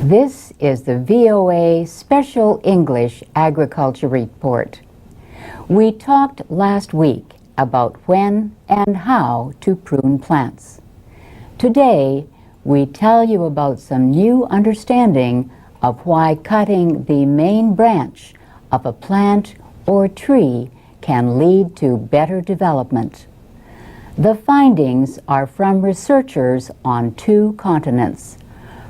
This is the VOA Special English Agriculture Report. We talked last week about when and how to prune plants. Today, we tell you about some new understanding of why cutting the main branch of a plant or tree can lead to better development. The findings are from researchers on 2 continents.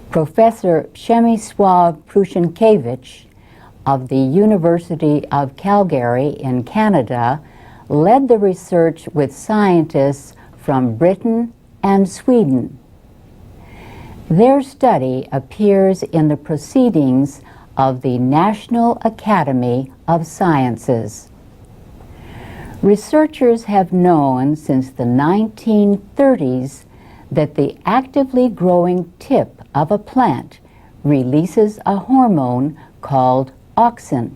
Professor Przemysław Pruning of the University of Calgary in Canada led the research with scientists from Britain and Sweden. Their study appears in the Proceedings of the National Academy of Sciences. Researchers have known since the 1930s that the actively growing tip of a plant releases a hormone called auxin.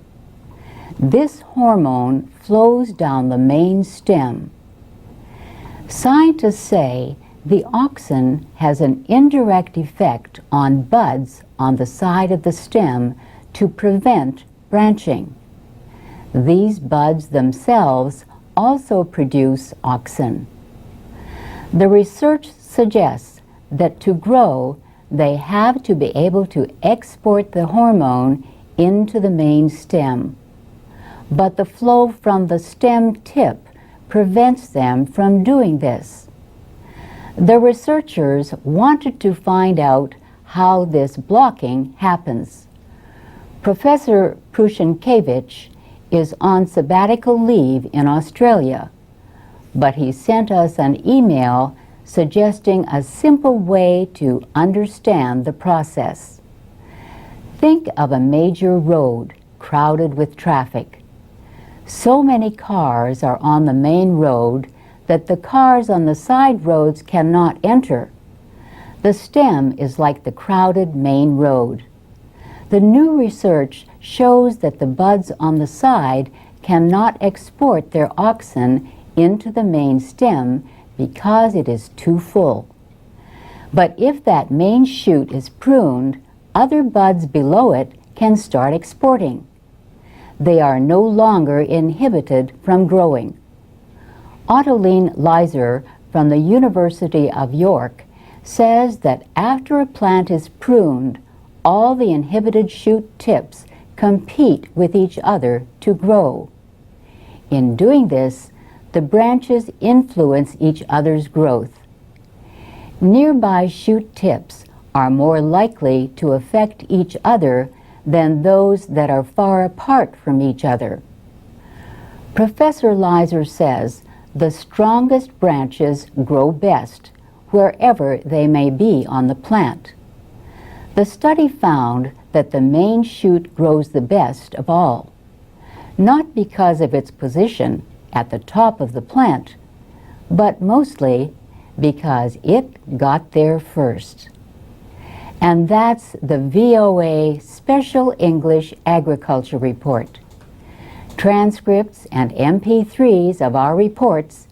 This hormone flows down the main stem. Scientists say the auxin has an indirect effect on buds on the side of the stem to prevent branching. These buds themselves also produce auxin. The research suggests that to grow, they have to be able to export the hormone into the main stem. But the flow from the stem tip prevents them from doing this. The researchers wanted to find out how this blocking happens. Professor Pruning is on sabbatical leave in Australia, but he sent us an email suggesting a simple way to understand the process. Think of a major road crowded with traffic. So many cars are on the main road that the cars on the side roads cannot enter. The stem is like the crowded main road. The new research shows that the buds on the side cannot export their auxin into the main stem because it is too full. But if that main shoot is pruned, other buds below it can start exporting. They are no longer inhibited from growing. Ottoline Leiser from the University of York says that after a plant is pruned, all the inhibited shoot tips compete with each other to grow. In doing this, the branches influence each other's growth. Nearby shoot tips are more likely to affect each other than those that are far apart from each other. Professor Leiser says the strongest branches grow best wherever they may be on the plant. The study found that the main shoot grows the best of all, not because of its position at the top of the plant, but mostly because it got there first. And that's the VOA Special English Agriculture Report. Transcripts and MP3s of our reports,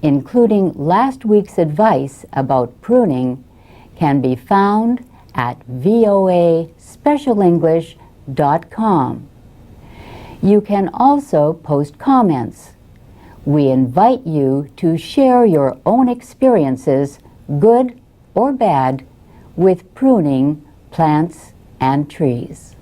including last week's advice about pruning, can be found at voaspecialenglish.com. You can also post comments. We invite you to share your own experiences, good or bad, with pruning plants and trees.